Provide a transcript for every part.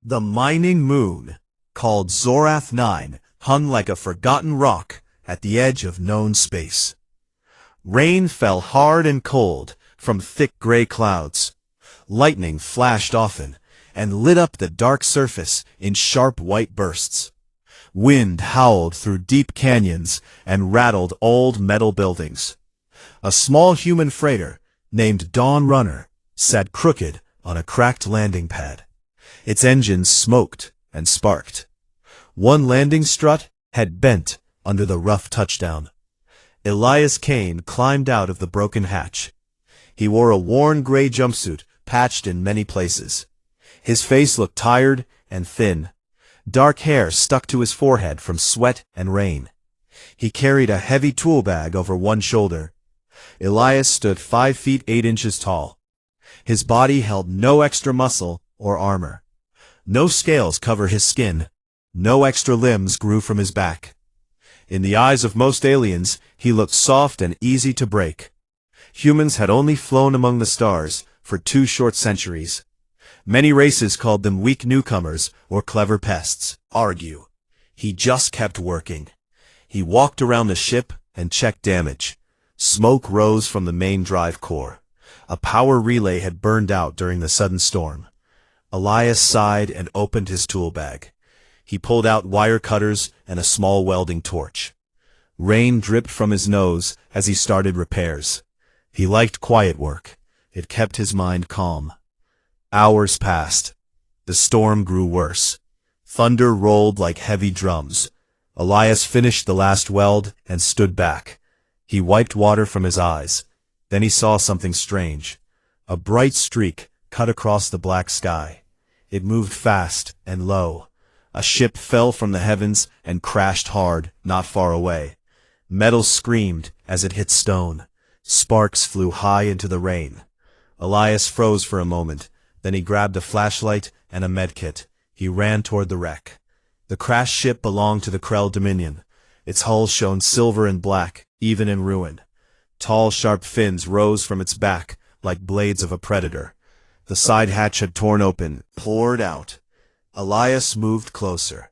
The mining moon, called Zorath 9, hung like a forgotten rock at the edge of known space. Rain fell hard and cold from thick gray clouds. Lightning flashed often and lit up the dark surface in sharp white bursts. Wind howled through deep canyons and rattled old metal buildings. A small human freighter, named Dawn Runner, sat crooked on a cracked landing pad. Its engines smoked and sparked. One landing strut had bent under the rough touchdown. Elias Kane climbed out of the broken hatch. He wore a worn gray jumpsuit patched in many places. His face looked tired and thin. Dark hair stuck to his forehead from sweat and rain. He carried a heavy tool bag over one shoulder. Elias stood 5 feet 8 inches tall. His body held no extra muscle or armor. No scales cover his skin. No extra limbs grew from his back. In the eyes of most aliens, he looked soft and easy to break. Humans had only flown among the stars for 2 short centuries. Many races called them weak newcomers or clever pests. Argue. He just kept working. He walked around the ship and checked damage. Smoke rose from the main drive core. A power relay had burned out during the sudden storm. Elias sighed and opened his tool bag. He pulled out wire cutters and a small welding torch. Rain dripped from his nose as he started repairs. He liked quiet work. It kept his mind calm. Hours passed. The storm grew worse. Thunder rolled like heavy drums. Elias finished the last weld and stood back. He wiped water from his eyes. Then he saw something strange. A bright streak cut across the black sky. It moved fast and low. A ship fell from the heavens and crashed hard, not far away. Metal screamed as it hit stone. Sparks flew high into the rain. Elias froze for a moment. Then he grabbed a flashlight and a medkit. He ran toward the wreck. The crashed ship belonged to the Krell Dominion. Its hull shone silver and black, even in ruin. Tall, sharp fins rose from its back like blades of a predator. The side hatch had torn open, poured out. Elias moved closer.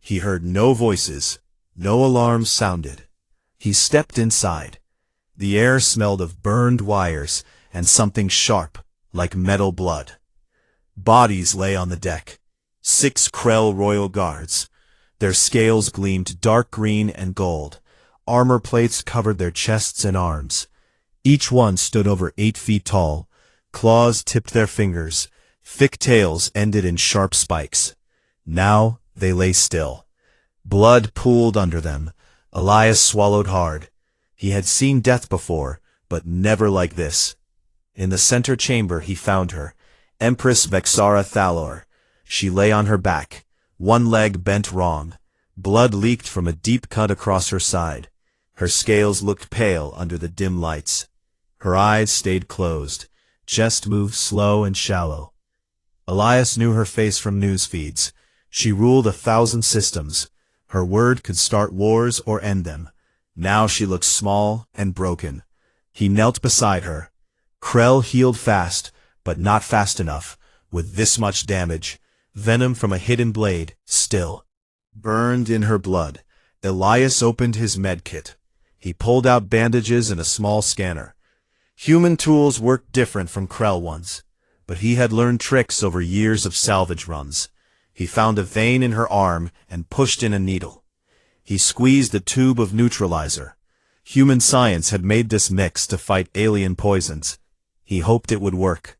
He heard no voices. No alarms sounded. He stepped inside. The air smelled of burned wires and something sharp, like metal blood. Bodies lay on the deck. 6 Krell royal guards. Their scales gleamed dark green and gold. Armor plates covered their chests and arms. Each one stood over 8 feet tall. Claws tipped their fingers. Thick tails ended in sharp spikes. Now they lay still. Blood pooled under them. Elias swallowed hard. He had seen death before, but never like this. In the center chamber he found her, Empress Vexara Thalor. She lay on her back, one leg bent wrong. Blood leaked from a deep cut across her side. Her scales looked pale under the dim lights. Her eyes stayed closed. Chest moved slow and shallow. Elias knew her face from news feeds. She ruled 1,000 systems. Her word could start wars or end them. Now she looked small and broken. He knelt beside her. Krell healed fast, but not fast enough. With this much damage, venom from a hidden blade, still burned in her blood. Elias opened his medkit. He pulled out bandages and a small scanner. Human tools worked different from Krell ones, but he had learned tricks over years of salvage runs. He found a vein in her arm and pushed in a needle. He squeezed a tube of neutralizer. Human science had made this mix to fight alien poisons. He hoped it would work.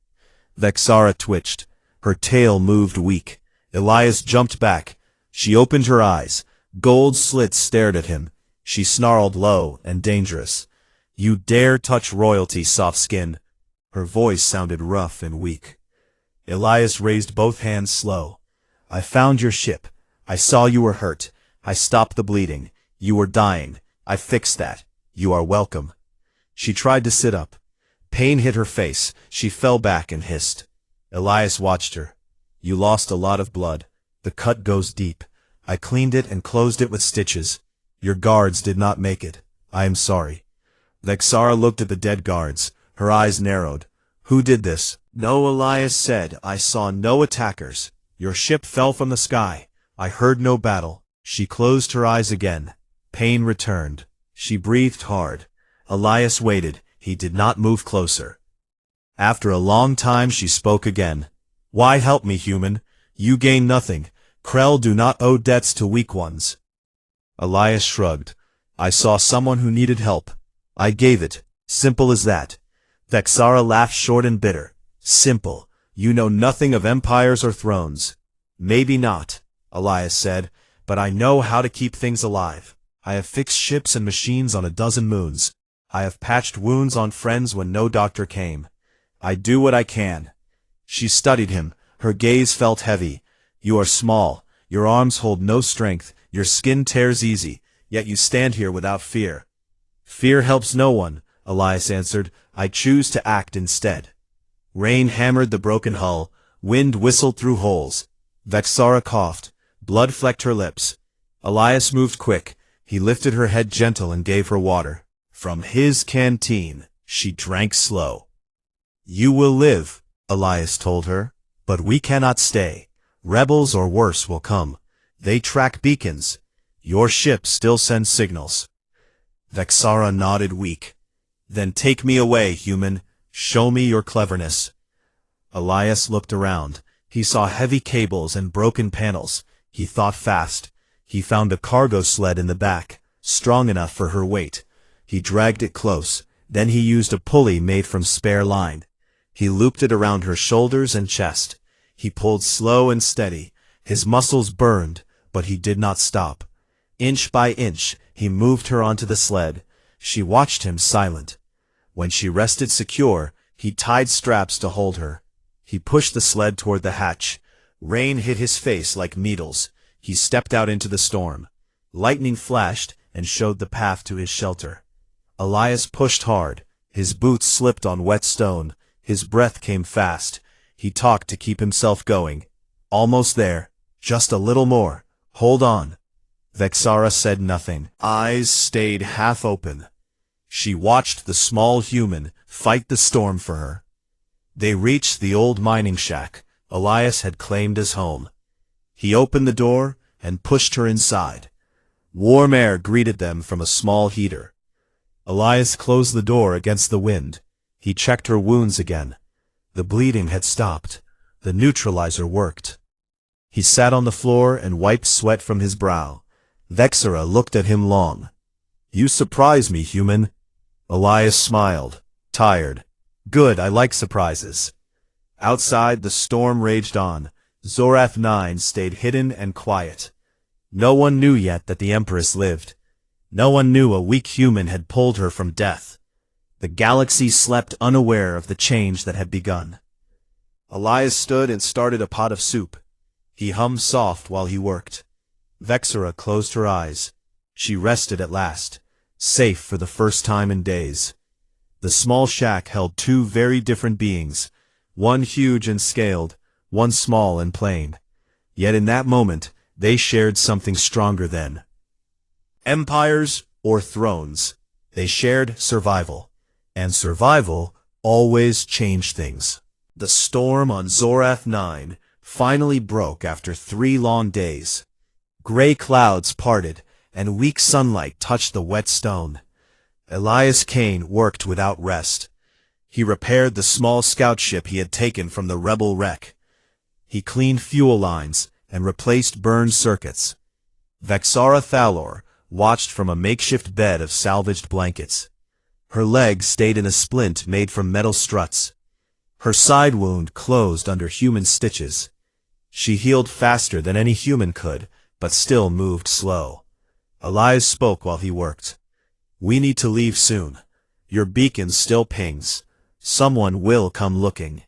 Vexara twitched. Her tail moved weak. Elias jumped back. She opened her eyes. Gold slits stared at him. She snarled low and dangerous. "You dare touch royalty, soft skin." Her voice sounded rough and weak. Elias raised both hands slow. "I found your ship. I saw you were hurt. I stopped the bleeding. You were dying. I fixed that. You are welcome." She tried to sit up. Pain hit her face. She fell back and hissed. Elias watched her. "You lost a lot of blood. The cut goes deep. I cleaned it and closed it with stitches. Your guards did not make it. I am sorry." Vexara looked at the dead guards. Her eyes narrowed. "Who did this?" "No," Elias said. "I saw no attackers. Your ship fell from the sky. I heard no battle. She closed her eyes again. Pain returned. She breathed hard. Elias waited. He did not move closer. After a long time she spoke again. Why help me, human? You gain nothing. Krell do not owe debts to weak ones. Elias shrugged. I saw someone who needed help. I gave it. Simple as that. Vexara laughed short and bitter. Simple. You know nothing of empires or thrones. Maybe not, Elias said, but I know how to keep things alive. I have fixed ships and machines on a dozen moons. I have patched wounds on friends when no doctor came. I do what I can. She studied him. Her gaze felt heavy. You are small. Your arms hold no strength. Your skin tears easy. Yet you stand here without fear. Fear helps no one, Elias answered. I choose to act instead. Rain hammered the broken hull. Wind whistled through holes. Vexara coughed. Blood flecked her lips. Elias moved quick. He lifted her head gentle and gave her water. From his canteen, she drank slow. You will live, Elias told her, but we cannot stay. Rebels or worse will come. They track beacons. Your ship still sends signals. Vexara nodded weak. Then take me away, human. Show me your cleverness. Elias looked around. He saw heavy cables and broken panels. He thought fast. He found a cargo sled in the back, strong enough for her weight. He dragged it close. Then he used a pulley made from spare line. He looped it around her shoulders and chest. He pulled slow and steady. His muscles burned, but he did not stop. Inch by inch, he moved her onto the sled. She watched him silent. When she rested secure, he tied straps to hold her. He pushed the sled toward the hatch. Rain hit his face like needles. He stepped out into the storm. Lightning flashed and showed the path to his shelter. Elias pushed hard. His boots slipped on wet stone. His breath came fast. He talked to keep himself going. Almost there. Just a little more. Hold on. Vexara said nothing. Eyes stayed half open. She watched the small human fight the storm for her. They reached the old mining shack Elias had claimed as home. He opened the door and pushed her inside. Warm air greeted them from a small heater. Elias closed the door against the wind. He checked her wounds again. The bleeding had stopped. The neutralizer worked. He sat on the floor and wiped sweat from his brow. Vexara looked at him long. You surprise me, human. Elias smiled, tired. Good, I like surprises. Outside, the storm raged on. Zorath 9 stayed hidden and quiet. No one knew yet that the Empress lived. No one knew a weak human had pulled her from death. The galaxy slept unaware of the change that had begun. Elias stood and started a pot of soup. He hummed soft while he worked. Vexara closed her eyes. She rested at last, safe for the first time in days. The small shack held two very different beings, one huge and scaled, one small and plain. Yet in that moment, they shared something stronger than empires or thrones. They shared survival, and survival always changed things. The storm on Zorath 9 finally broke after 3 long days. Gray clouds parted, and weak sunlight touched the wet stone. Elias Kane worked without rest. He repaired the small scout ship he had taken from the rebel wreck. He cleaned fuel lines and replaced burned circuits. Vexara Thalor watched from a makeshift bed of salvaged blankets. Her leg stayed in a splint made from metal struts. Her side wound closed under human stitches. She healed faster than any human could, but still moved slow. Elias spoke while he worked. We need to leave soon. Your beacon still pings. Someone will come looking.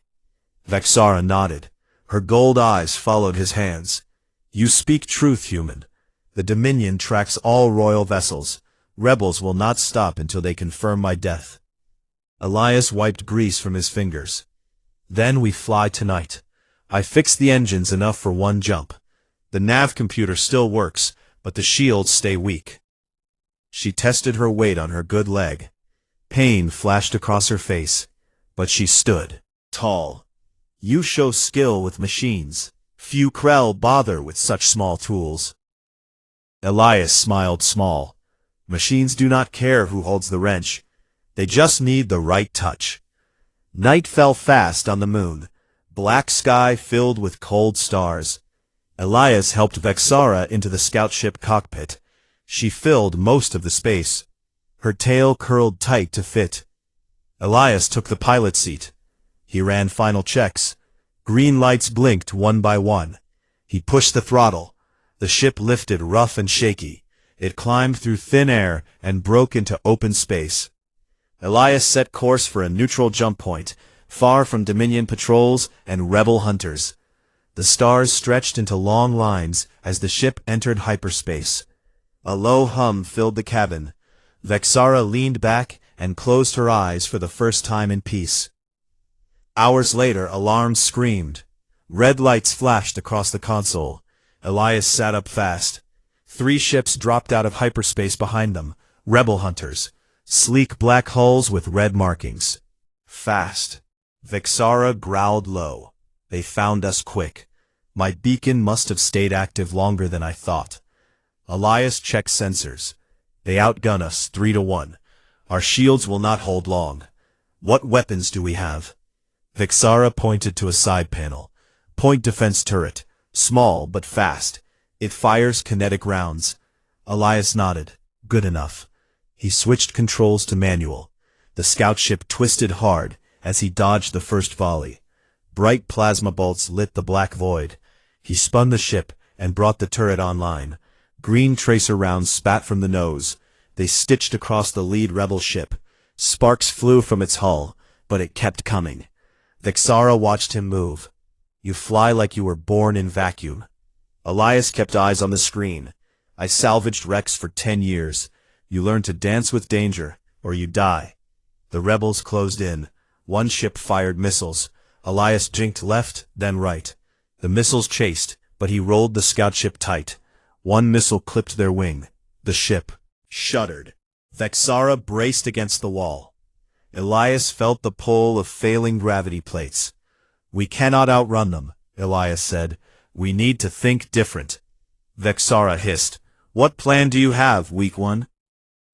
Vexara nodded. Her gold eyes followed his hands. You speak truth, human. The Dominion tracks all royal vessels. Rebels will not stop until they confirm my death. Elias wiped grease from his fingers. Then we fly tonight. I fixed the engines enough for one jump. The nav computer still works, but the shields stay weak. She tested her weight on her good leg. Pain flashed across her face, but she stood, tall. You show skill with machines. Few Krell bother with such small tools. Elias smiled small. Machines do not care who holds the wrench. They just need the right touch. Night fell fast on the moon. Black sky filled with cold stars. Elias helped Vexara into the scout ship cockpit. She filled most of the space. Her tail curled tight to fit. Elias took the pilot seat. He ran final checks. Green lights blinked one by one. He pushed the throttle. The ship lifted rough and shaky. It climbed through thin air and broke into open space. Elias set course for a neutral jump point, far from Dominion patrols and rebel hunters. The stars stretched into long lines as the ship entered hyperspace. A low hum filled the cabin. Vexara leaned back and closed her eyes for the first time in peace. Hours later, alarms screamed. Red lights flashed across the console. Elias sat up fast. 3 ships dropped out of hyperspace behind them. Rebel hunters. Sleek black hulls with red markings. Fast. Vexara growled low. They found us quick. My beacon must have stayed active longer than I thought. Elias checked sensors. They outgun us 3-1. Our shields will not hold long. What weapons do we have? Vexara pointed to a side panel. Point defense turret. Small but fast. It fires kinetic rounds. Elias nodded. Good enough. He switched controls to manual. The scout ship twisted hard as he dodged the first volley. Bright plasma bolts lit the black void. He spun the ship and brought the turret online. Green tracer rounds spat from the nose. They stitched across the lead rebel ship. Sparks flew from its hull, but it kept coming. Vexara watched him move. You fly like you were born in vacuum. Elias kept eyes on the screen. I salvaged wrecks for 10 years. You learn to dance with danger, or you die. The rebels closed in. One ship fired missiles. Elias jinked left, then right. The missiles chased, but he rolled the scout ship tight. One missile clipped their wing. The ship shuddered. Vexara braced against the wall. Elias felt the pull of failing gravity plates. We cannot outrun them, Elias said. We need to think different. Vexara hissed. What plan do you have, weak one?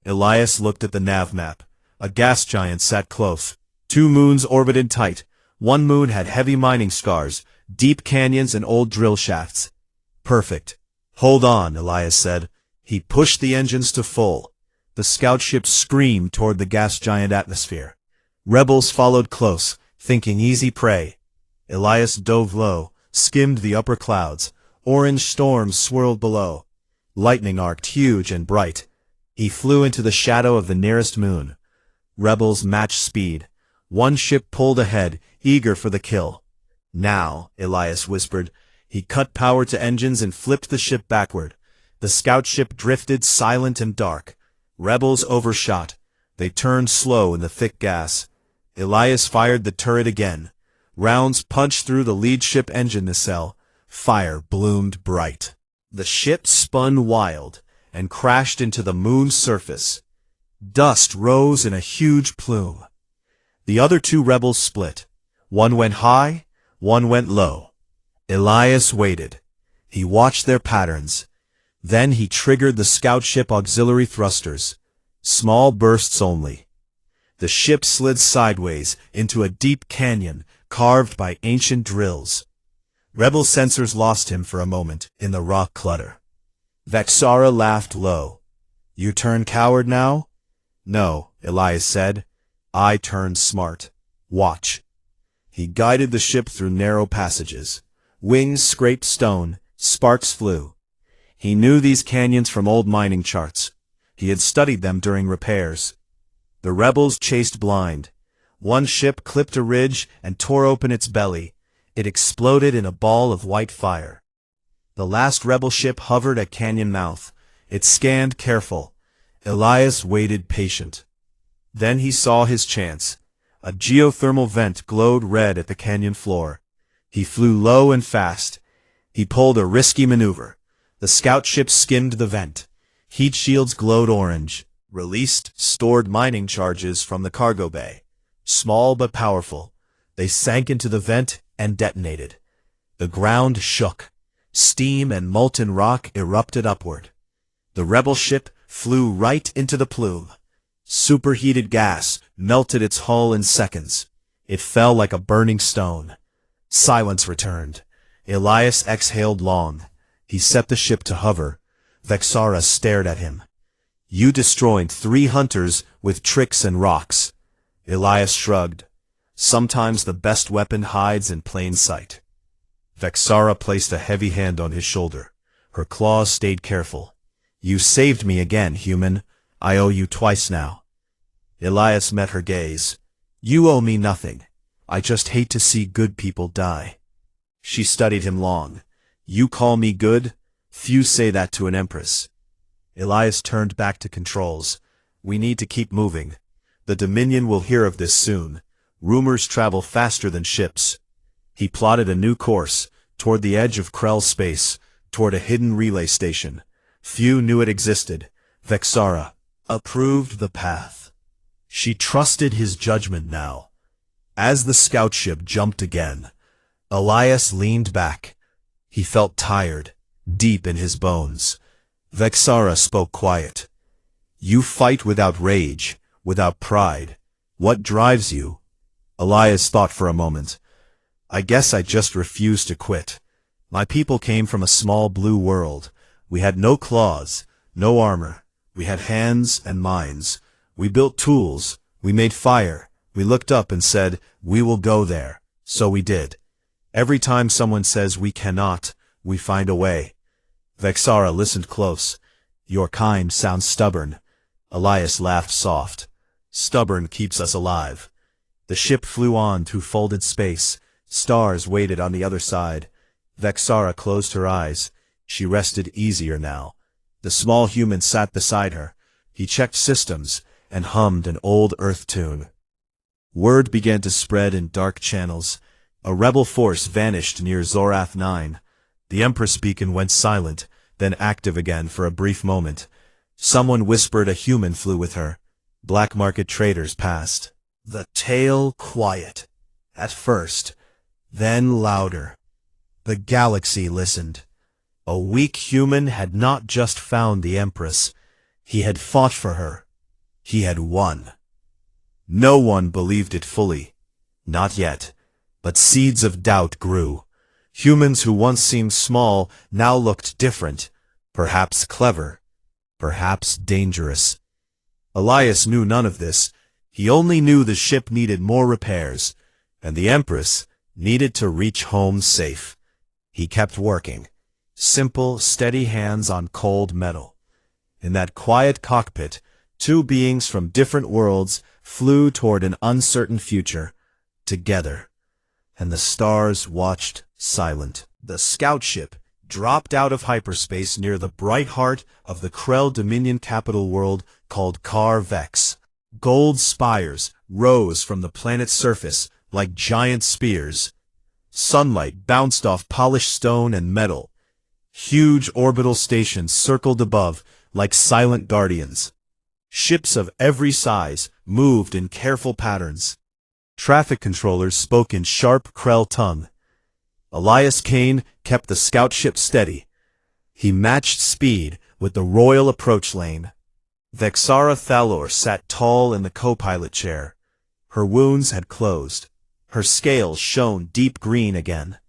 Elias looked at the nav map. A gas giant sat close. 2 moons orbited tight. One moon had heavy mining scars, deep canyons and old drill shafts. Perfect. Hold on, Elias said. He pushed the engines to full. The scout ship screamed toward the gas giant atmosphere. Rebels followed close, thinking easy prey. Elias dove low, skimmed the upper clouds. Orange storms swirled below. Lightning arced huge and bright. He flew into the shadow of the nearest moon. Rebels matched speed. One ship pulled ahead, eager for the kill. Now, Elias whispered. He cut power to engines and flipped the ship backward. The scout ship drifted silent and dark. Rebels overshot. They turned slow in the thick gas. Elias fired the turret again. Rounds punched through the lead ship engine nacelle. Fire bloomed bright. The ship spun wild and crashed into the moon's surface. Dust rose in a huge plume. The other 2 rebels split. One went high, one went low. Elias waited. He watched their patterns. Then he triggered the scout ship auxiliary thrusters. Small bursts only. The ship slid sideways into a deep canyon carved by ancient drills. Rebel sensors lost him for a moment in the rock clutter. Vexara laughed low. You turn coward now? No, Elias said. I turned smart. Watch. He guided the ship through narrow passages. Wings scraped stone, sparks flew. He knew these canyons from old mining charts. He had studied them during repairs. The rebels chased blind. One ship clipped a ridge and tore open its belly. It exploded in a ball of white fire. The last rebel ship hovered at canyon mouth. It scanned careful. Elias waited patient. Then he saw his chance. A geothermal vent glowed red at the canyon floor. He flew low and fast. He pulled a risky maneuver. The scout ship skimmed the vent. Heat shields glowed orange. Released stored mining charges from the cargo bay. Small but powerful. They sank into the vent and detonated. The ground shook. Steam and molten rock erupted upward. The rebel ship flew right into the plume. Superheated gas melted its hull in seconds. It fell like a burning stone. Silence returned. Elias exhaled long. He set the ship to hover. Vexara stared at him. You destroyed 3 hunters with tricks and rocks. Elias shrugged. Sometimes the best weapon hides in plain sight. Vexara placed a heavy hand on his shoulder. Her claws stayed careful. You saved me again, human. I owe you twice now. Elias met her gaze. You owe me nothing. I just hate to see good people die. She studied him long. You call me good? Few say that to an empress. Elias turned back to controls. We need to keep moving. The Dominion will hear of this soon. Rumors travel faster than ships. He plotted a new course, toward the edge of Krell space, toward a hidden relay station. Few knew it existed. Vexara approved the path. She trusted his judgment now. As the scout ship jumped again, Elias leaned back. He felt tired, deep in his bones. Vexara spoke quiet. You fight without rage, without pride. What drives you? Elias thought for a moment. I guess I just refuse to quit. My people came from a small blue world. We had no claws, no armor. We had hands and minds. We built tools. We made fire. We looked up and said, we will go there. So we did. Every time someone says we cannot, we find a way. Vexara listened close. Your kind sounds stubborn. Elias laughed soft. Stubborn keeps us alive. The ship flew on through folded space. Stars waited on the other side. Vexara closed her eyes. She rested easier now. The small human sat beside her. He checked systems and hummed an old Earth tune. Word began to spread in dark channels. A rebel force vanished near Zorath 9. The Empress beacon went silent, then active again for a brief moment. Someone whispered a human flew with her. Black market traders passed. The tale quiet. At first, then louder. The galaxy listened. A weak human had not just found the Empress. He had fought for her. He had won. No one believed it fully. Not yet. But seeds of doubt grew. Humans who once seemed small now looked different. Perhaps clever. Perhaps dangerous. Elias knew none of this. He only knew the ship needed more repairs, and the Empress needed to reach home safe. He kept working. Simple, steady hands on cold metal. In that quiet cockpit, 2 beings from different worlds flew toward an uncertain future, together. And the stars watched, silent. The scout ship dropped out of hyperspace near the bright heart of the Krell Dominion capital world called Kar Vex. Gold spires rose from the planet's surface like giant spears. Sunlight bounced off polished stone and metal. Huge orbital stations circled above like silent guardians. Ships of every size moved in careful patterns. Traffic controllers spoke in sharp Krell tongue. Elias Kane kept the scout ship steady. He matched speed with the royal approach lane. Vexara Thalor sat tall in the co-pilot chair. Her wounds had closed. Her scales shone deep green again.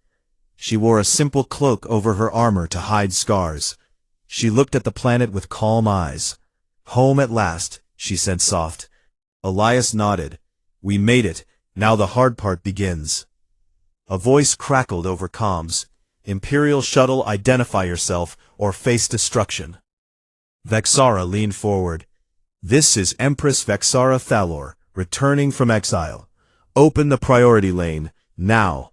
She wore a simple cloak over her armor to hide scars. She looked at the planet with calm eyes. Home at last, she said soft. Elias nodded. We made it. Now the hard part begins. A voice crackled over comms. Imperial shuttle, identify yourself or face destruction. Vexara leaned forward. This is Empress Vexara Thalor, returning from exile. Open the priority lane, now.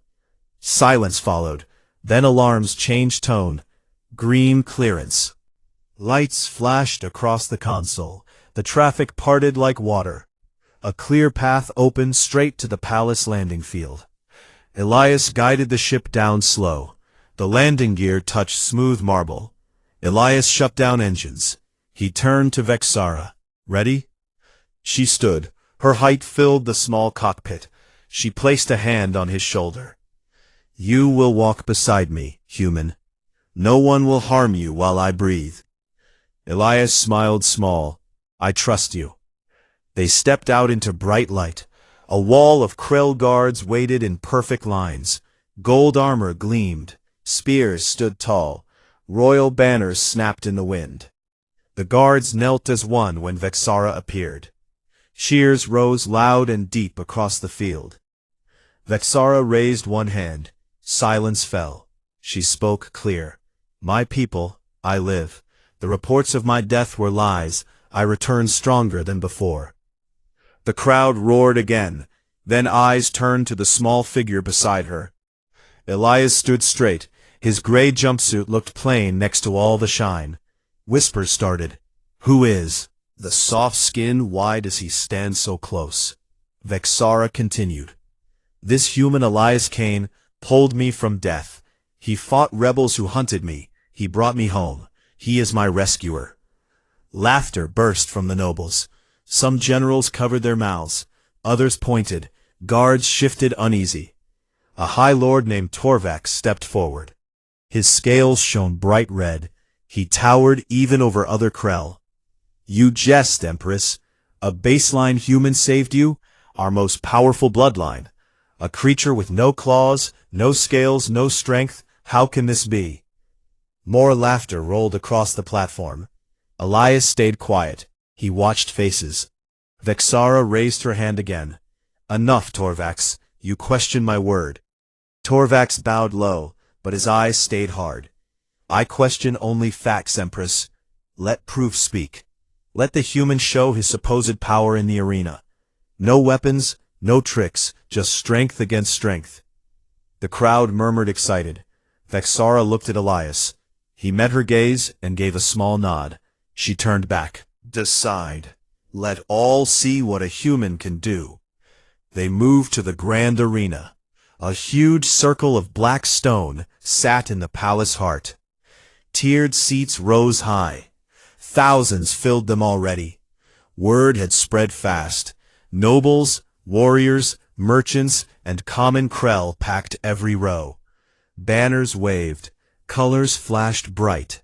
Silence followed. Then alarms changed tone. Green clearance. Lights flashed across the console. The traffic parted like water. A clear path opened straight to the palace landing field. Elias guided the ship down slow. The landing gear touched smooth marble. Elias shut down engines. He turned to Vexara. Ready? She stood. Her height filled the small cockpit. She placed a hand on his shoulder. You will walk beside me, human. No one will harm you while I breathe. Elias smiled small. I trust you. They stepped out into bright light. A wall of Krell guards waited in perfect lines. Gold armor gleamed. Spears stood tall. Royal banners snapped in the wind. The guards knelt as one when Vexara appeared. Cheers rose loud and deep across the field. Vexara raised one hand. Silence fell. She spoke clear. My people, I live. The reports of my death were lies. I return stronger than before. The crowd roared again. Then eyes turned to the small figure beside her. Elias stood straight. His gray jumpsuit looked plain next to all the shine. Whispers started. Who is? The soft skin, why does he stand so close? Vexara continued. This human Elias Kane pulled me from death. He fought rebels who hunted me. He brought me home. He is my rescuer. Laughter burst from the nobles. Some generals covered their mouths. Others pointed. Guards shifted uneasy. A high lord named Torvax stepped forward. His scales shone bright red. He towered even over other Krell. You jest, Empress. A baseline human saved you? Our most powerful bloodline. A creature with no claws, no scales, no strength. How can this be? More laughter rolled across the platform. Elias stayed quiet. He watched faces. Vexara raised her hand again. Enough, Torvax. You question my word. Torvax bowed low, but his eyes stayed hard. I question only facts, Empress. Let proof speak. Let the human show his supposed power in the arena. No weapons, no tricks, just strength against strength. The crowd murmured excited. Vexara looked at Elias. He met her gaze and gave a small nod. She turned back. Decide. Let all see what a human can do. They moved to the grand arena. A huge circle of black stone sat in the palace heart. Tiered seats rose high. Thousands filled them already. Word had spread fast. Nobles, warriors, merchants, and common Krell packed every row. Banners waved. Colors flashed bright.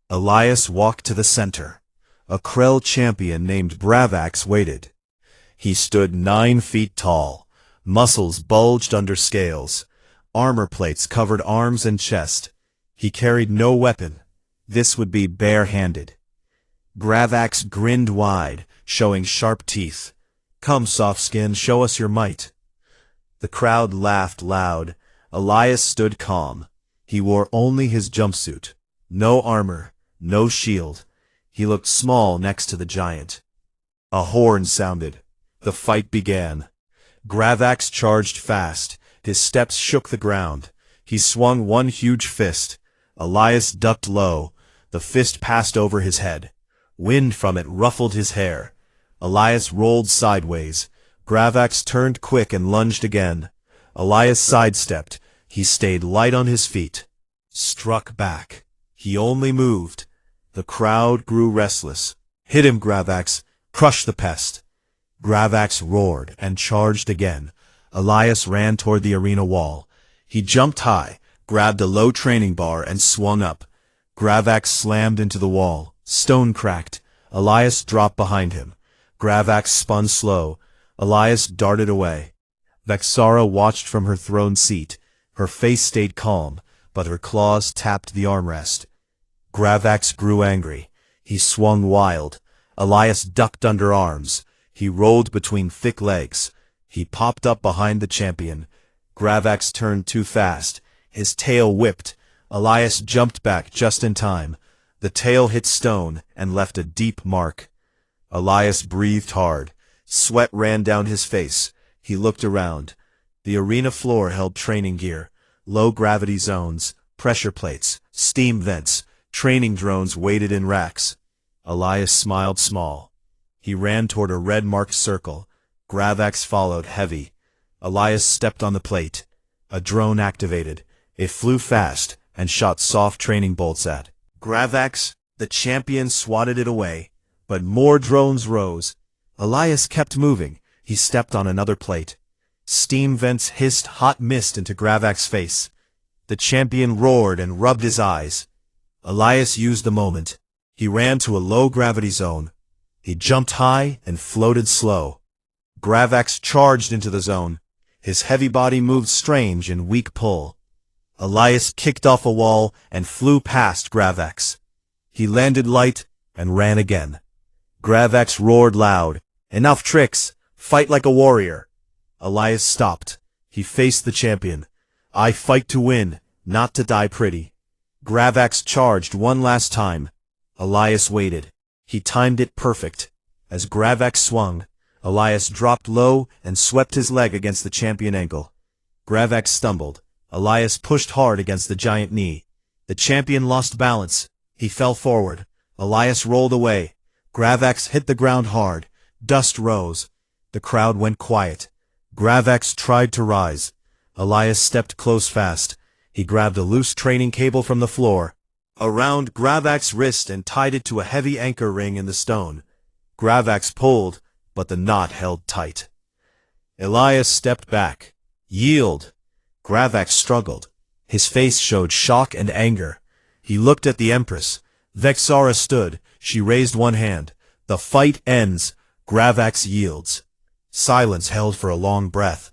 Elias walked to the center. A Krell champion named Bravax waited. He stood 9 feet tall. Muscles bulged under scales. Armor plates covered arms and chest. He carried no weapon. This would be bare-handed. Bravax grinned wide, showing sharp teeth. Come, Softskin, show us your might. The crowd laughed loud. Elias stood calm. He wore only his jumpsuit. No armor, no shield. He looked small next to the giant. A horn sounded. The fight began. Bravax charged fast. His steps shook the ground. He swung one huge fist. Elias ducked low. The fist passed over his head. Wind from it ruffled his hair. Elias rolled sideways. Bravax turned quick and lunged again. Elias sidestepped. He stayed light on his feet. Struck back. He only moved. The crowd grew restless. Hit him, Bravax. Crush the pest. Bravax roared and charged again. Elias ran toward the arena wall. He jumped high, grabbed a low training bar, and swung up. Bravax slammed into the wall. Stone cracked. Elias dropped behind him. Bravax spun slow. Elias darted away. Vexara watched from her throne seat. Her face stayed calm, but her claws tapped the armrest. Bravax grew angry. He swung wild. Elias ducked under arms. He rolled between thick legs. He popped up behind the champion. Bravax turned too fast. His tail whipped. Elias jumped back just in time. The tail hit stone and left a deep mark. Elias breathed hard. Sweat ran down his face. He looked around. The arena floor held training gear. Low-gravity zones, pressure plates, steam vents, training drones waited in racks. Elias smiled small. He ran toward a red-marked circle. Bravax followed, heavy. Elias stepped on the plate. A drone activated. It flew fast and shot soft training bolts at Bravax. The champion swatted it away, but more drones rose. Elias kept moving. He stepped on another plate. Steam vents hissed hot mist into Gravak's face. The champion roared and rubbed his eyes. Elias used the moment. He ran to a low-gravity zone. He jumped high and floated slow. Gravak charged into the zone. His heavy body moved strange in weak pull. Elias kicked off a wall and flew past Gravak. He landed light and ran again. Gravak roared loud. "Enough tricks! Fight like a warrior!" Elias stopped. He faced the champion. "I fight to win, not to die pretty." Gravak charged one last time. Elias waited. He timed it perfect. As Gravak swung, Elias dropped low and swept his leg against the champion ankle. Gravak stumbled. Elias pushed hard against the giant knee. The champion lost balance. He fell forward. Elias rolled away. Gravak hit the ground hard. Dust rose. The crowd went quiet. Gravak tried to rise. Elias stepped close fast. He grabbed a loose training cable from the floor, around Gravak's wrist, and tied it to a heavy anchor ring in the stone. Gravak pulled, but the knot held tight. Elias stepped back. "Yield." Gravak struggled. His face showed shock and anger. He looked at the Empress. Vexara stood. She raised one hand. "The fight ends. Gravak yields." Silence held for a long breath.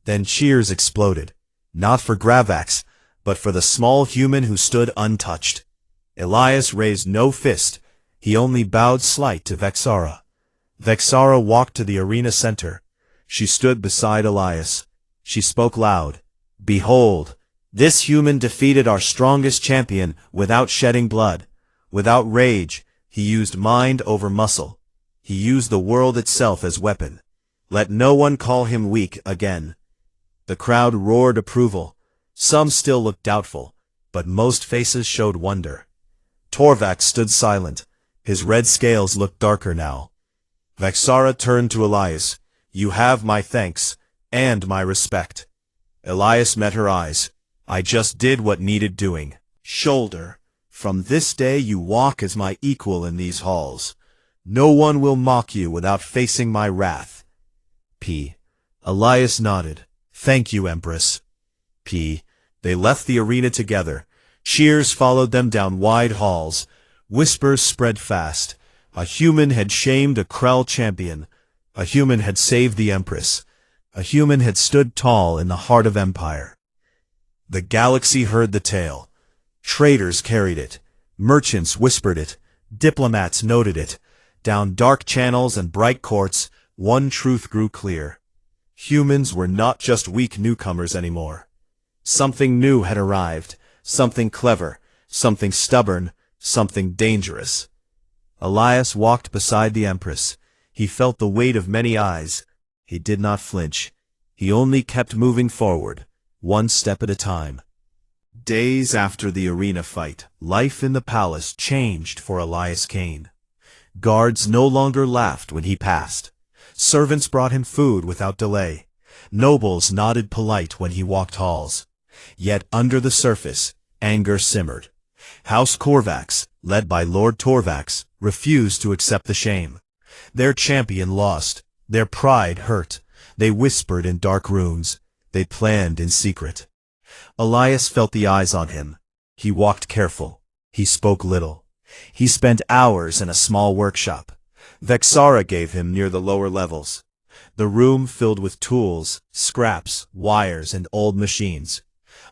Then cheers exploded. Not for Gravak, but for the small human who stood untouched. Elias raised no fist. He only bowed slight to Vexara. Vexara walked to the arena center. She stood beside Elias. She spoke loud. "Behold, this human defeated our strongest champion without shedding blood. Without rage, he used mind over muscle. He used the world itself as weapon. Let no one call him weak again." The crowd roared approval. Some still looked doubtful, but most faces showed wonder. Torvak stood silent. His red scales looked darker now. Vexara turned to Elias. "You have my thanks, and my respect." Elias met her eyes. "I just did what needed doing. Shoulder, from this day you walk as my equal in these halls. No one will mock you without facing my wrath." P. Elias nodded. "Thank you, Empress." P. They left the arena together. Cheers followed them down wide halls. Whispers spread fast. A human had shamed a Krell champion. A human had saved the Empress. A human had stood tall in the heart of empire. The galaxy heard the tale. Traders carried it. Merchants whispered it. Diplomats noted it. Down dark channels and bright courts, one truth grew clear. Humans were not just weak newcomers anymore. Something new had arrived. Something clever. Something stubborn. Something dangerous. Elias walked beside the Empress. He felt the weight of many eyes. He did not flinch. He only kept moving forward, one step at a time. Days after the arena fight, life in the palace changed for Elias Kane. Guards no longer laughed when he passed. Servants brought him food without delay. Nobles nodded polite when he walked halls. Yet under the surface, anger simmered. House Korvax, led by Lord Torvax, refused to accept the shame. Their champion lost. Their pride hurt. They whispered in dark rooms. They planned in secret. Elias felt the eyes on him. He walked careful. He spoke little. He spent hours in a small workshop. Vexara gave him near the lower levels. The room filled with tools, scraps, wires, and old machines.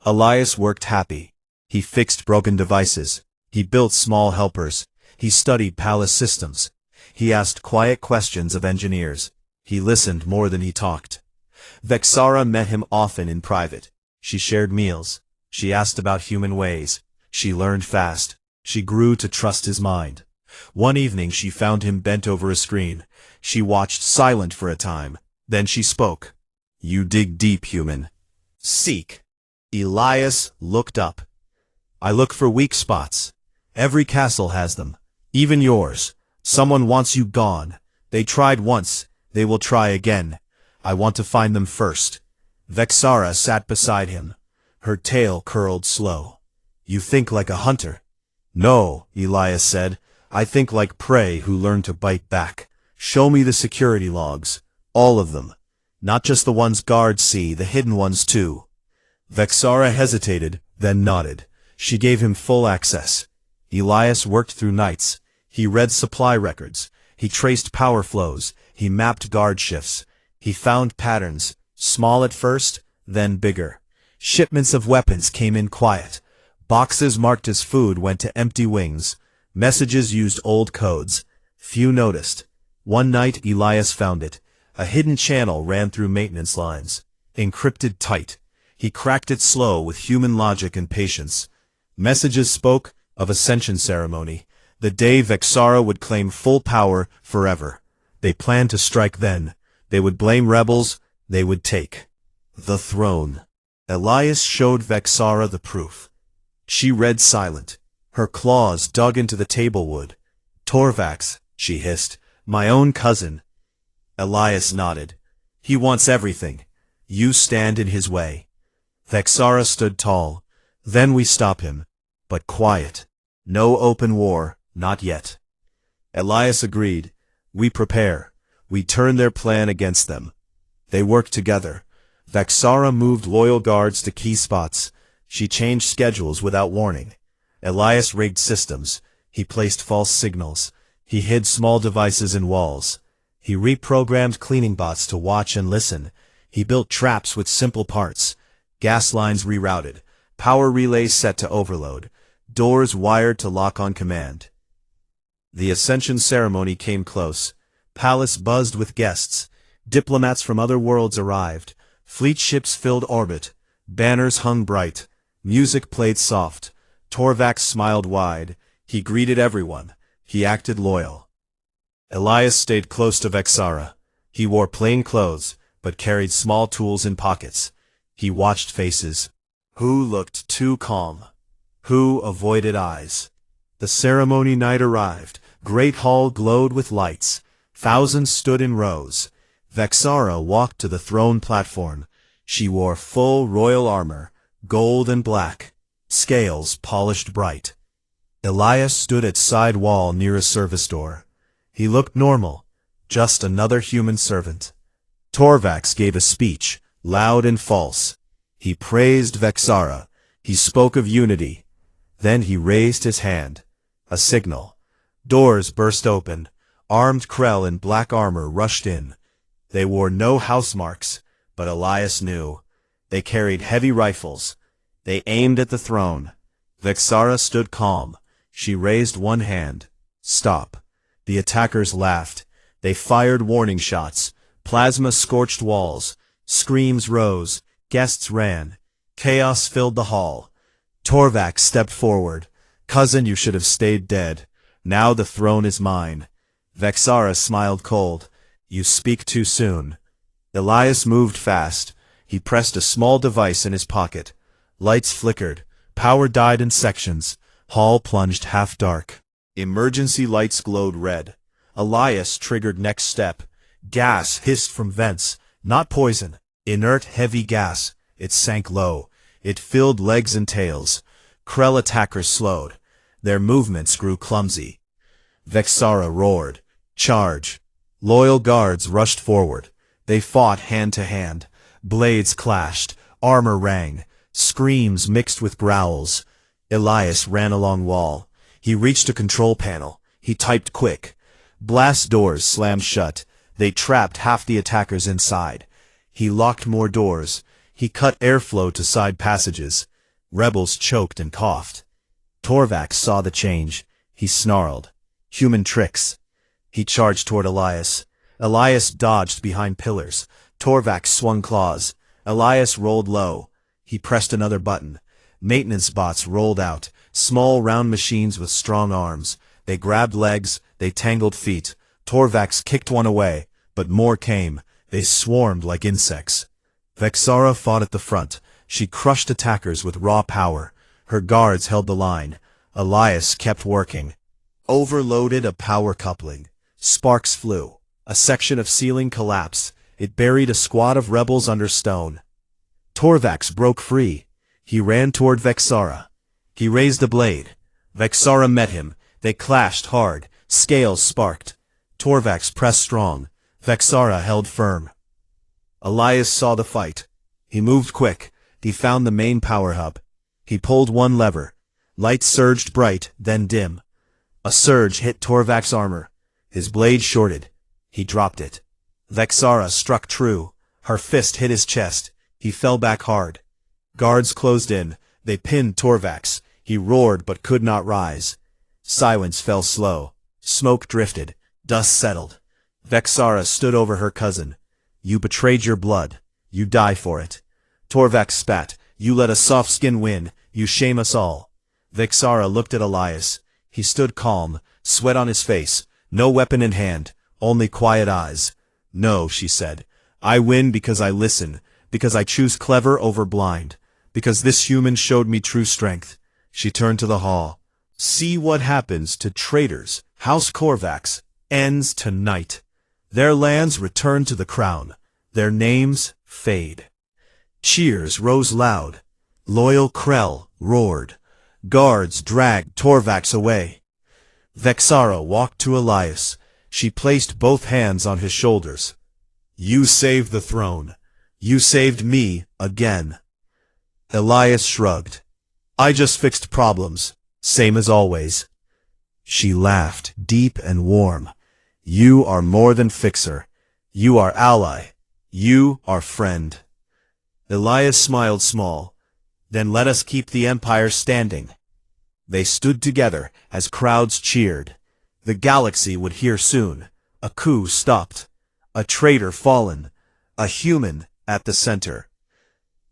Elias worked happy. He fixed broken devices. He built small helpers. He studied palace systems. He asked quiet questions of engineers. He listened more than he talked. Vexara met him often in private. She shared meals. She asked about human ways. She learned fast. She grew to trust his mind. One evening she found him bent over a screen. She watched silent for a time. Then she spoke. "You dig deep, human. Seek." Elias looked up. "I look for weak spots. Every castle has them. Even yours. Someone wants you gone. They tried once. They will try again. I want to find them first." Vexara sat beside him. Her tail curled slow. "You think like a hunter." "No," Elias said. "I think like prey who learn to bite back. Show me the security logs. All of them." Not just the ones guards see, the hidden ones too. Vexara hesitated, then nodded. She gave him full access. Elias worked through nights. He read supply records. He traced power flows. He mapped guard shifts. He found patterns, small at first, then bigger. Shipments of weapons came in quiet. Boxes marked as food went to empty wings. Messages used old codes. Few noticed. One night Elias found it. A hidden channel ran through maintenance lines. Encrypted tight. He cracked it slow with human logic and patience. Messages spoke of Ascension ceremony. The day Vexara would claim full power forever. They planned to strike then. They would blame rebels. They would take the throne. Elias showed Vexara the proof. She read silent. Her claws dug into the table wood. Torvax, she hissed. My own cousin. Elias nodded. He wants everything. You stand in his way. Vexara stood tall. Then we stop him. But quiet. No open war, not yet. Elias agreed. We prepare. We turn their plan against them. They work together. Vexara moved loyal guards to key spots. She changed schedules without warning. Elias rigged systems. He placed false signals. He hid small devices in walls. He reprogrammed cleaning bots to watch and listen. He built traps with simple parts. Gas lines rerouted. Power relays set to overload. Doors wired to lock on command. The Ascension ceremony came close. Palace buzzed with guests. Diplomats from other worlds arrived. Fleet ships filled orbit. Banners hung bright. Music played soft. Torvax smiled wide. He greeted everyone. He acted loyal. Elias stayed close to Vexara. He wore plain clothes, but carried small tools in pockets. He watched faces. Who looked too calm? Who avoided eyes? The ceremony night arrived. Great hall glowed with lights. Thousands stood in rows. Vexara walked to the throne platform. She wore full royal armor, gold and black, scales polished bright. Elias stood at side wall near a service door. He looked normal, just another human servant. Torvax gave a speech, loud and false. He praised Vexara. He spoke of unity. Then he raised his hand. A signal. Doors burst open. Armed Krell in black armor rushed in. They wore no house marks, but Elias knew. They carried heavy rifles. They aimed at the throne. Vexara stood calm. She raised one hand. Stop. The attackers laughed. They fired warning shots. Plasma scorched walls. Screams rose. Guests ran. Chaos filled the hall. Torvax stepped forward. Cousin, you should have stayed dead. Now the throne is mine. Vexara smiled cold. You speak too soon. Elias moved fast. He pressed a small device in his pocket. Lights flickered. Power died in sections. Hall plunged half dark. Emergency lights glowed red. Elias triggered next step. Gas hissed from vents. Not poison. Inert heavy gas. It sank low. It filled legs and tails. Krell attackers slowed. Their movements grew clumsy. Vexara roared. Charge. Loyal guards rushed forward. They fought hand to hand. Blades clashed. Armor rang. Screams mixed with growls. Elias ran along wall. He reached a control panel. He typed quick. Blast doors slammed shut. They trapped half the attackers inside. He locked more doors. He cut airflow to side passages. Rebels choked and coughed. Torvax saw the change. He snarled. Human tricks. He charged toward Elias. Elias dodged behind pillars. Torvax swung claws. Elias rolled low. He pressed another button. Maintenance bots rolled out. Small round machines with strong arms. They grabbed legs. They tangled feet. Torvax kicked one away, but more came. They swarmed like insects. Vexara fought at the front. She crushed attackers with raw power. Her guards held the line. Elias kept working. Overloaded a power coupling. Sparks flew. A section of ceiling collapsed. It buried a squad of rebels under stone. Torvax broke free. He ran toward Vexara. He raised a blade. Vexara met him. They clashed hard. Scales sparked. Torvax pressed strong. Vexara held firm. Elias saw the fight. He moved quick. He found the main power hub. He pulled one lever. Light surged bright, then dim. A surge hit Torvak's armor. His blade shorted. He dropped it. Vexara struck true. Her fist hit his chest. He fell back hard. Guards closed in. They pinned Torvax. He roared but could not rise. Silence fell slow. Smoke drifted. Dust settled. Vexara stood over her cousin. You betrayed your blood. You die for it. Torvax spat. You let a soft skin win. You shame us all. Vexara looked at Elias. He stood calm, sweat on his face, no weapon in hand, only quiet eyes. No, she said. I win because I listen, because I choose clever over blind, because this human showed me true strength. She turned to the hall. See what happens to traitors. House Korvax ends tonight. Their lands return to the crown. Their names fade. Cheers rose loud. Loyal Krell roared. Guards dragged Torvax away. Vexara walked to Elias. She placed both hands on his shoulders. You saved the throne. You saved me again. Elias shrugged. I just fixed problems, same as always. She laughed, deep and warm. You are more than fixer. You are ally. You are friend. Elias smiled small. Then let us keep the empire standing. They stood together as crowds cheered. The galaxy would hear soon. A coup stopped. A traitor fallen. A human at the center.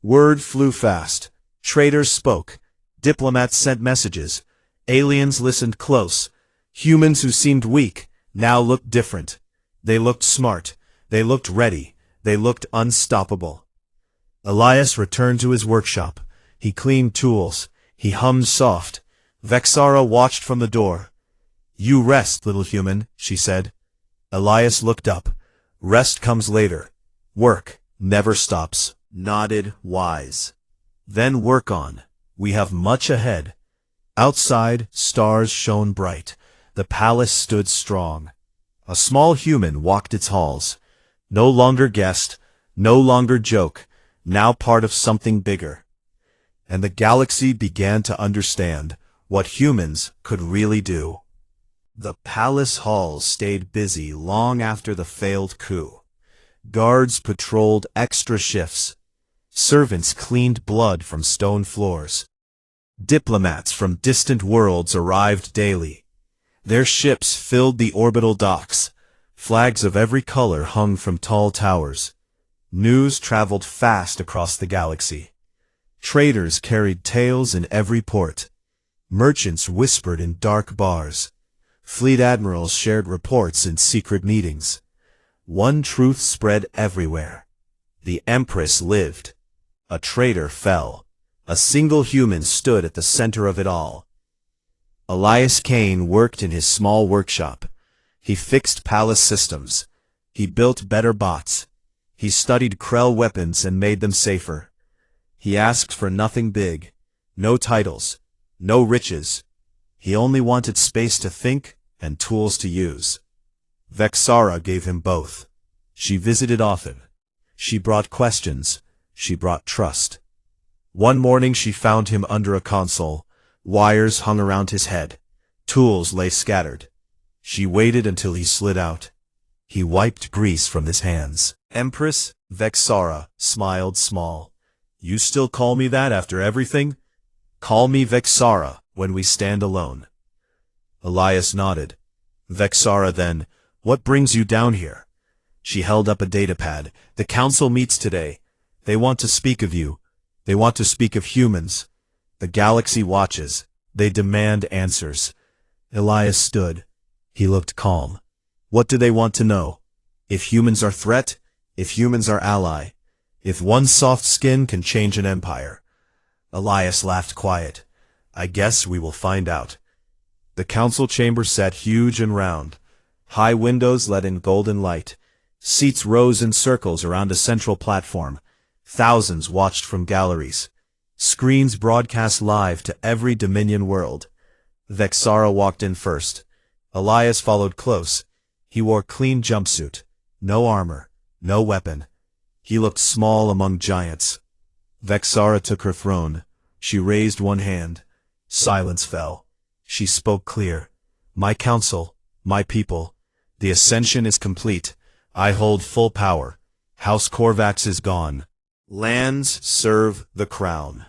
Word flew fast. Traitors spoke. Diplomats sent messages. Aliens listened close. Humans who seemed weak now looked different. They looked smart. They looked ready. They looked unstoppable. Elias returned to his workshop. He cleaned tools. He hummed soft. Vexara watched from the door. You rest, little human, she said. Elias looked up. Rest comes later. Work never stops. Nodded, wise. Then work on. We have much ahead. Outside, stars shone bright. The palace stood strong. A small human walked its halls. No longer guest, no longer joke, now part of something bigger. And the galaxy began to understand what humans could really do. The palace halls stayed busy long after the failed coup. Guards patrolled extra shifts. Servants cleaned blood from stone floors. Diplomats from distant worlds arrived daily. Their ships filled the orbital docks. Flags of every color hung from tall towers. News traveled fast across the galaxy. Traders carried tales in every port. Merchants whispered in dark bars. Fleet admirals shared reports in secret meetings. One truth spread everywhere. The Empress lived. A traitor fell. A single human stood at the center of it all. Elias Kane worked in his small workshop. He fixed palace systems. He built better bots. He studied Krell weapons and made them safer. He asked for nothing big. No titles. No riches. He only wanted space to think and tools to use. Vexara gave him both. She visited often. She brought questions. She brought trust. One morning she found him under a console. Wires hung around his head. Tools lay scattered. She waited until he slid out. He wiped grease from his hands. Empress, Vexara smiled small. You still call me that after everything? Call me Vexara when we stand alone. Elias nodded. Vexara then, what brings you down here? She held up a datapad. The council meets today. They want to speak of you. They want to speak of humans. The galaxy watches. They demand answers. Elias stood. He looked calm. What do they want to know? If humans are threat? If humans are ally? If one soft skin can change an empire? Elias laughed quiet. I guess we will find out. The council chamber sat huge and round. High windows let in golden light. Seats rose in circles around a central platform. Thousands watched from galleries. Screens broadcast live to every Dominion world. Vexara walked in first. Elias followed close. He wore clean jumpsuit. No armor. No weapon. He looked small among giants. Vexara took her throne. She raised one hand. Silence fell. She spoke clear. My council, my people, the ascension is complete. I hold full power. House Corvax is gone. Lands serve the crown.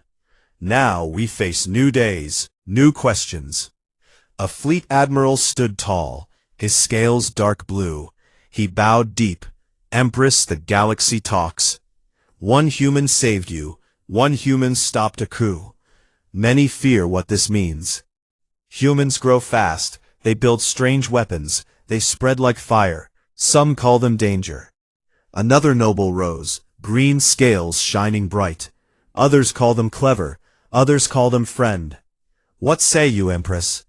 Now we face new days, new questions. A fleet admiral stood tall, his scales dark blue. He bowed deep. Empress, the galaxy talks. One human saved you. One human stopped a coup. Many fear what this means. Humans grow fast. They build strange weapons. They spread like fire. Some call them danger. Another noble rose, green scales shining bright. Others call them clever. Others call them friend. What say you, Empress?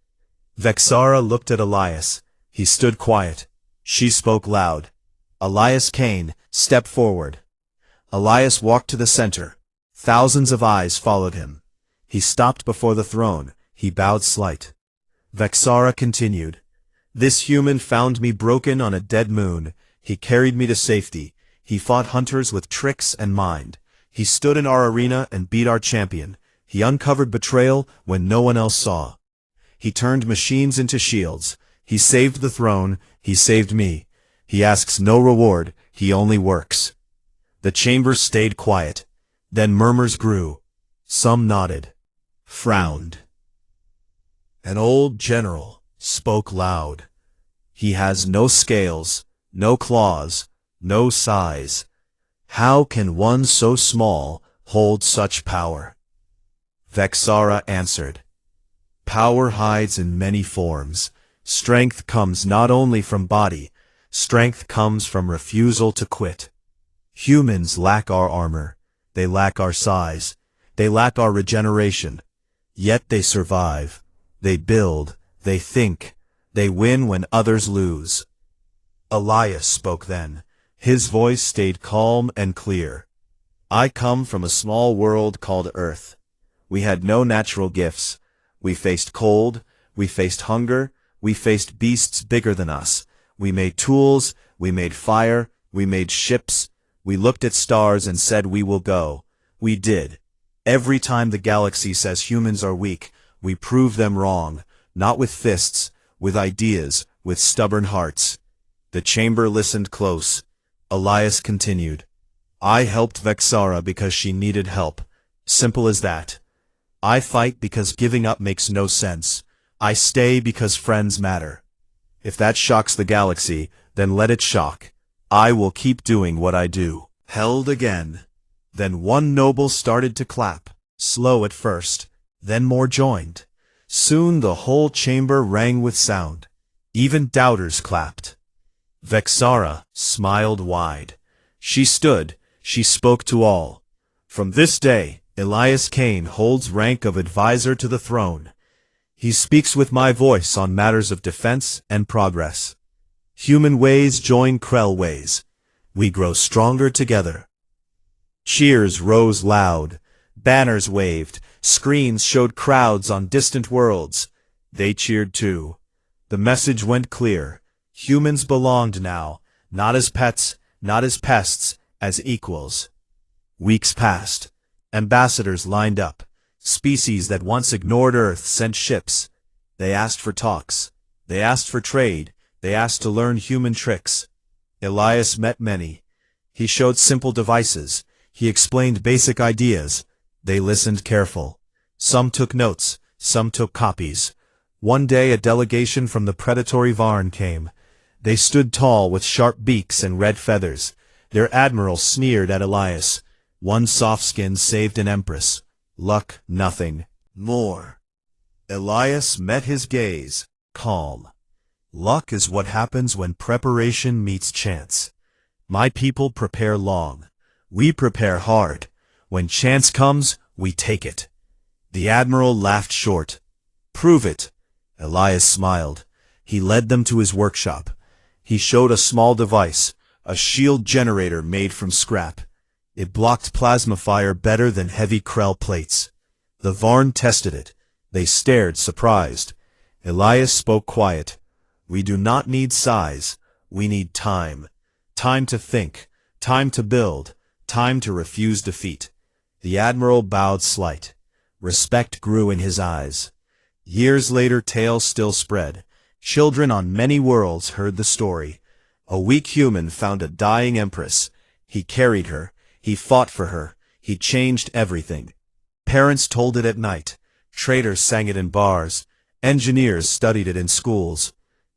Vexara looked at Elias. He stood quiet. She spoke loud. Elias Kane, step forward. Elias walked to the center. Thousands of eyes followed him. He stopped before the throne. He bowed slight. Vexara continued. This human found me broken on a dead moon. He carried me to safety. He fought hunters with tricks and mind. He stood in our arena and beat our champion. He uncovered betrayal when no one else saw. He turned machines into shields. He saved the throne. He saved me. He asks no reward. He only works. The chamber stayed quiet. Then murmurs grew. Some nodded, frowned. An old general spoke loud. He has no scales, no claws, no size. How can one so small hold such power? Vexara answered. Power hides in many forms. Strength comes not only from body, strength comes from refusal to quit. Humans lack our armor. They lack our size. They lack our regeneration. Yet they survive. They build. They think. They win when others lose. Elias spoke then. His voice stayed calm and clear. I come from a small world called Earth. We had no natural gifts. We faced cold. We faced hunger. We faced beasts bigger than us. We made tools. We made fire. We made ships. We looked at stars and said we will go. We did. Every time the galaxy says humans are weak, we prove them wrong, not with fists, with ideas, with stubborn hearts. The chamber listened close. Elias continued. I helped Vexara because she needed help. Simple as that. I fight because giving up makes no sense. I stay because friends matter. If that shocks the galaxy, then let it shock. I will keep doing what I do. Held again. Then one noble started to clap, slow at first, then more joined. Soon the whole chamber rang with sound. Even doubters clapped. Vexara smiled wide. She stood, she spoke to all. From this day, Elias Kane holds rank of advisor to the throne. He speaks with my voice on matters of defense and progress. Human ways join Krell ways. We grow stronger together. Cheers rose loud. Banners waved. Screens showed crowds on distant worlds. They cheered too. The message went clear. Humans belonged now, not as pets, not as pests, as equals. Weeks passed. Ambassadors lined up. Species that once ignored Earth sent ships. They asked for talks. They asked for trade. They asked to learn human tricks. Elias met many. He showed simple devices. He explained basic ideas. They listened careful. Some took notes. Some took copies. One day a delegation from the predatory Varn came. They stood tall with sharp beaks and red feathers. Their admiral sneered at Elias. One soft skin saved an Empress. Luck, nothing. More. Elias met his gaze, calm. Luck is what happens when preparation meets chance. My people prepare long. We prepare hard. When chance comes, we take it. The admiral laughed short. Prove it. Elias smiled. He led them to his workshop. He showed a small device, a shield generator made from scrap. It blocked plasma fire better than heavy Krell plates. The Varn tested it. They stared, surprised. Elias spoke quiet. We do not need size. We need time. Time to think. Time to build. Time to refuse defeat. The admiral bowed slight. Respect grew in his eyes. Years later, tales still spread. Children on many worlds heard the story. A weak human found a dying empress. He carried her. He fought for her. He changed everything. Parents told it at night. Traders sang it in bars. Engineers studied it in schools.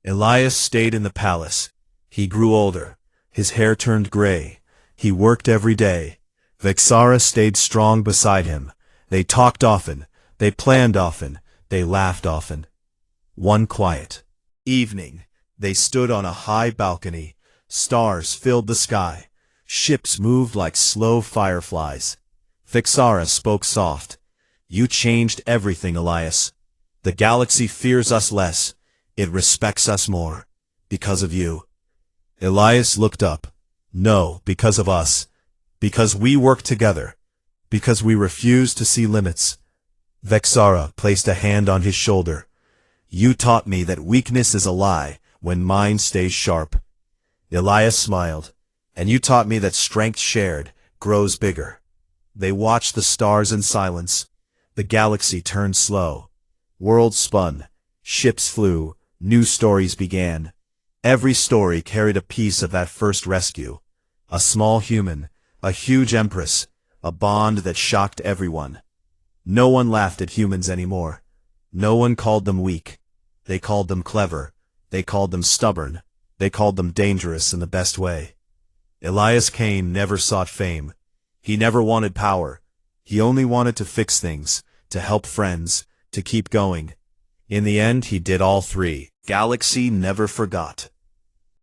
Elias stayed in the palace. He grew older. His hair turned gray. He worked every day. Vexara stayed strong beside him. They talked often. They planned often. They laughed often. One quiet evening, they stood on a high balcony. Stars filled the sky. Ships moved like slow fireflies. Vexara spoke soft. You changed everything, Elias. The galaxy fears us less. It respects us more. Because of you. Elias looked up. No, because of us. Because we work together. Because we refuse to see limits. Vexara placed a hand on his shoulder. You taught me that weakness is a lie when mind stays sharp. Elias smiled. And you taught me that strength shared grows bigger. They watched the stars in silence. The galaxy turned slow. Worlds spun. Ships flew. New stories began. Every story carried a piece of that first rescue. A small human. A huge empress. A bond that shocked everyone. No one laughed at humans anymore. No one called them weak. They called them clever. They called them stubborn. They called them dangerous in the best way. Elias Kane never sought fame. He never wanted power. He only wanted to fix things, to help friends, to keep going. In the end, he did all three. Galaxy never forgot.